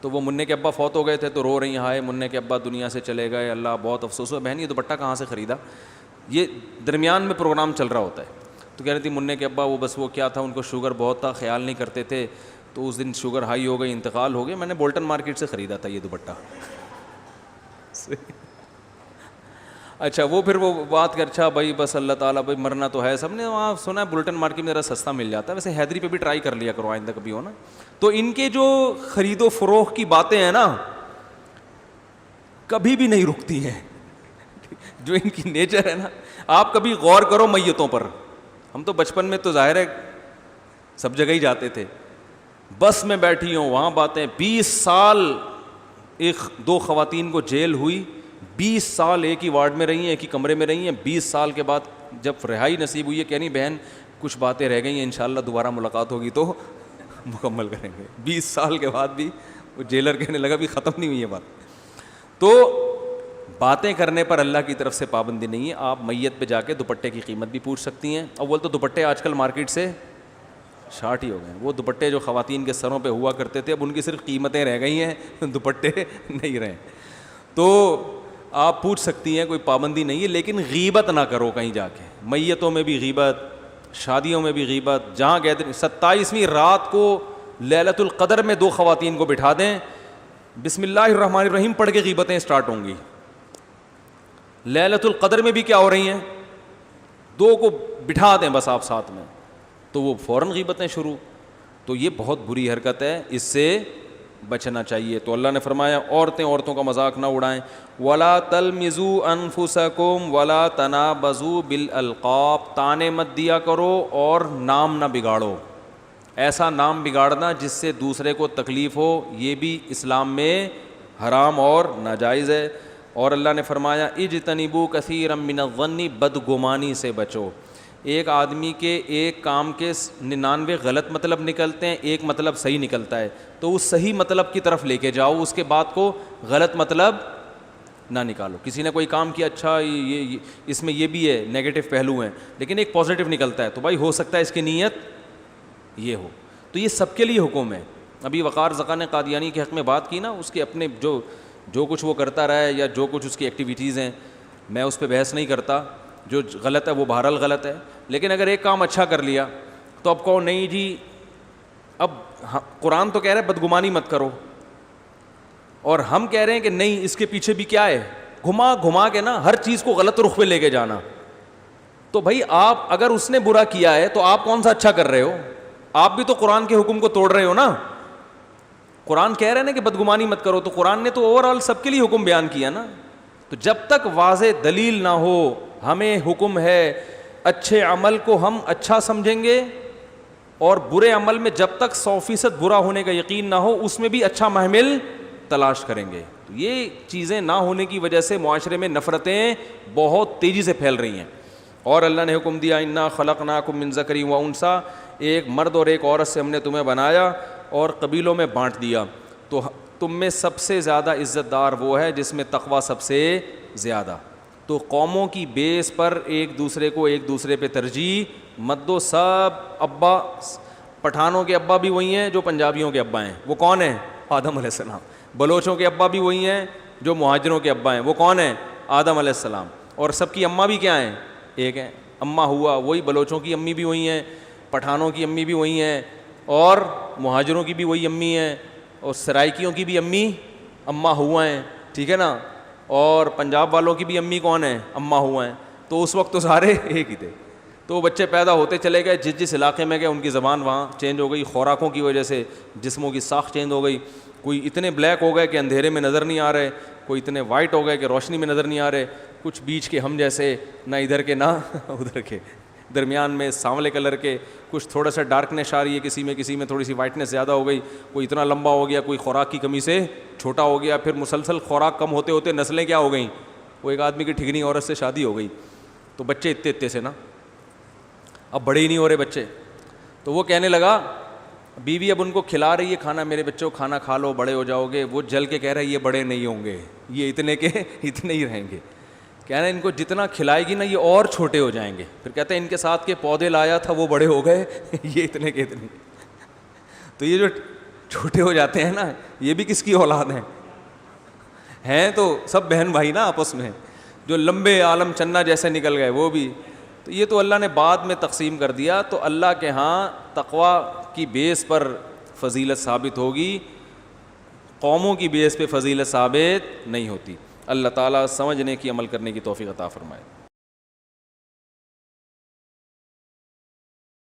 تو وہ منع کے ابا فوت ہو گئے تھے, تو رو رہی ہیں, ہائے منع کے ابا دنیا سے چلے گئے, اللہ بہت افسوس ہوا. بہن یہ دوپٹہ کہاں سے خریدا؟ یہ درمیان میں پروگرام چل رہا ہوتا ہے. تو کہہ رہی تھی منع کے ابا وہ بس وہ کیا تھا, ان کو شوگر بہت تھا, خیال نہیں کرتے تھے, تو اس دن شوگر ہائی ہو گئی, انتقال ہو گیا, میں نے بولٹن مارکیٹ سے خریدا تھا یہ دوپٹہ. اچھا وہ پھر وہ بات کر, اچھا بھائی بس اللہ تعالیٰ بھائی مرنا تو ہے, سب نے وہاں سنا ہے بلٹن مارکیٹ میں ذرا سستا مل جاتا ہے. ویسے حیدری پہ بھی ٹرائی کر لیا کرو آئندہ کبھی ہو نا. تو ان کے جو خرید و فروخت کی باتیں ہیں نا, کبھی بھی نہیں رکتی ہیں. جو ان کی نیچر ہے نا, آپ کبھی غور کرو میتوں پر. ہم تو بچپن میں تو ظاہر ہے سب جگہ ہی جاتے تھے, بس میں بیٹھی ہوں وہاں باتیں. 20 سال ایک دو خواتین کو جیل ہوئی, 20 سال ایک ہی وارڈ میں رہی ہیں, ایک ہی کمرے میں رہی ہیں. 20 سال کے بعد جب رہائی نصیب ہوئی ہے, کہنی بہن کچھ باتیں رہ گئی ہیں, انشاءاللہ دوبارہ ملاقات ہوگی تو مکمل کریں گے. 20 سال کے بعد بھی وہ جیلر کہنے لگا بھی ختم نہیں ہوئی ہے بات. تو باتیں کرنے پر اللہ کی طرف سے پابندی نہیں ہے. آپ میت پہ جا کے دوپٹے کی قیمت بھی پوچھ سکتی ہیں. اول تو دوپٹے آج کل مارکیٹ سے شارٹ ہی ہو گئے ہیں. وہ دوپٹے جو خواتین کے سروں پہ ہوا کرتے تھے, اب ان کی صرف قیمتیں رہ گئی ہیں, دوپٹے نہیں رہے. تو آپ پوچھ سکتی ہیں, کوئی پابندی نہیں ہے, لیکن غیبت نہ کرو کہیں جا کے. میتوں میں بھی غیبت, شادیوں میں بھی غیبت. جہاں گیدرنگ 27ویں رات کو لیلۃ القدر میں 2 خواتین کو بٹھا دیں, بسم اللہ الرحمن الرحیم پڑھ کے غیبتیں اسٹارٹ ہوں گی. لیلۃ القدر میں بھی کیا ہو رہی ہیں, 2 کو بٹھا دیں بس آپ ساتھ میں, تو وہ فوراً غیبتیں شروع. تو یہ بہت بری حرکت ہے, اس سے بچنا چاہیے. تو اللہ نے فرمایا عورتیں عورتوں کا مذاق نہ اڑائیں. ولا تلمزوا انفسکم ولا تنابزوا بالالقاب, تانے مت دیا کرو اور نام نہ بگاڑو. ایسا نام بگاڑنا جس سے دوسرے کو تکلیف ہو, یہ بھی اسلام میں حرام اور ناجائز ہے. اور اللہ نے فرمایا اجتنبوا کثیرا من الظن, بدگمانی سے بچو. ایک آدمی کے ایک کام کے 99 غلط مطلب نکلتے ہیں, ایک مطلب صحیح نکلتا ہے, تو اس صحیح مطلب کی طرف لے کے جاؤ, اس کے بعد کو غلط مطلب نہ نکالو. کسی نے کوئی کام کیا, اچھا یہ اس میں یہ بھی ہے, نیگیٹو پہلو ہیں, لیکن ایک پازیٹیو نکلتا ہے, تو بھائی ہو سکتا ہے اس کی نیت یہ ہو. تو یہ سب کے لیے حکم ہے. ابھی وقار زکا نے قادیانی کے حق میں بات کی نا, اس کے اپنے جو کچھ وہ کرتا رہا ہے یا جو کچھ اس کی ایکٹیویٹیز ہیں, میں اس پہ بحث نہیں کرتا. جو غلط ہے وہ بہرحال غلط ہے, لیکن اگر ایک کام اچھا کر لیا تو اب کہو نہیں جی, اب قرآن تو کہہ رہا ہے بدگمانی مت کرو, اور ہم کہہ رہے ہیں کہ نہیں, اس کے پیچھے بھی کیا ہے, گھما کے نا ہر چیز کو غلط رخ پہ لے کے جانا. تو بھائی آپ اگر اس نے برا کیا ہے تو آپ کون سا اچھا کر رہے ہو؟ آپ بھی تو قرآن کے حکم کو توڑ رہے ہو نا. قرآن کہہ رہے ہیں نا کہ بدگمانی مت کرو, تو قرآن نے تو اوور آل سب کے لیے حکم بیان کیا نا. تو جب تک واضح دلیل نہ ہو, ہمیں حکم ہے اچھے عمل کو ہم اچھا سمجھیں گے, اور برے عمل میں جب تک 100% برا ہونے کا یقین نہ ہو اس میں بھی اچھا محمل تلاش کریں گے. تو یہ چیزیں نہ ہونے کی وجہ سے معاشرے میں نفرتیں بہت تیزی سے پھیل رہی ہیں. اور اللہ نے حکم دیا انا خلقناکم من ذکر و انثی, ایک مرد اور ایک عورت سے ہم نے تمہیں بنایا اور قبیلوں میں بانٹ دیا. تو تم میں سب سے زیادہ عزت دار وہ ہے جس میں تقوی سب سے زیادہ. تو قوموں کی بیس پر ایک دوسرے پہ ترجیح مت دو. سب ابا, پٹھانوں کے ابا بھی وہی ہیں جو پنجابیوں کے ابا ہیں, وہ کون ہیں؟ آدم علیہ السلام. بلوچوں کے ابا بھی وہی ہیں جو مہاجروں کے ابا ہیں, وہ کون ہیں؟ آدم علیہ السلام. اور سب کی اماں بھی کیا ہیں؟ ایک ہیں. اماں ہوا وہی, بلوچوں کی امی بھی وہی ہیں, پٹھانوں کی امی بھی وہی ہیں, اور مہاجروں کی بھی وہی امی ہیں, اور سرائکیوں کی بھی اماں ہوا ہیں, ٹھیک ہے نا, اور پنجاب والوں کی بھی امی کون ہیں؟ اماں ہوا ہیں. تو اس وقت تو سارے ایک ہی تھے. تو وہ بچے پیدا ہوتے چلے گئے, جس جس علاقے میں گئے ان کی زبان وہاں چینج ہو گئی, خوراکوں کی وجہ سے جسموں کی ساخت چینج ہو گئی. کوئی اتنے بلیک ہو گئے کہ اندھیرے میں نظر نہیں آ رہے, کوئی اتنے وائٹ ہو گئے کہ روشنی میں نظر نہیں آ رہے, کچھ بیچ کے ہم جیسے, نہ ادھر کے نہ ادھر کے, درمیان میں سانولے کلر کے, کچھ تھوڑا سا ڈارکنیس آ رہی ہے کسی میں تھوڑی سی وائٹنس زیادہ ہو گئی, کوئی اتنا لمبا ہو گیا, کوئی خوراک کی کمی سے چھوٹا ہو گیا, پھر مسلسل خوراک کم ہوتے ہوتے نسلیں کیا ہو گئیں, وہ ایک آدمی کی ٹھگنی عورت سے شادی ہو گئی, تو بچے اتنے سے نا, اب بڑے ہی نہیں ہو رہے بچے. تو وہ کہنے لگا, بیوی اب ان کو کھلا رہی ہے کھانا, میرے بچوں کھانا کھا لو بڑے ہو جاؤ گے. وہ جل کے کہہ رہا ہے یہ بڑے نہیں ہوں گے, یہ اتنے کے اتنے ہی رہیں گے. کہہ رہے ہیں ان کو جتنا کھلائے گی نا یہ اور چھوٹے ہو جائیں گے. پھر کہتے ہیں ان کے ساتھ کے پودے لایا تھا وہ بڑے ہو گئے, یہ اتنے کے اتنے. تو یہ جو چھوٹے ہو جاتے ہیں نا, یہ بھی کس کی اولاد ہیں تو سب بہن بھائی نا آپس میں, جو لمبے عالم چنا جیسے نکل گئے وہ بھی. تو یہ تو اللہ نے بعد میں تقسیم کر دیا. تو اللہ کے ہاں تقوی کی بیس پر فضیلت ثابت ہوگی, قوموں کی بیس پہ فضیلت ثابت نہیں ہوتی. اللہ تعالیٰ سمجھنے کی عمل کرنے کی توفیق عطا فرمائے.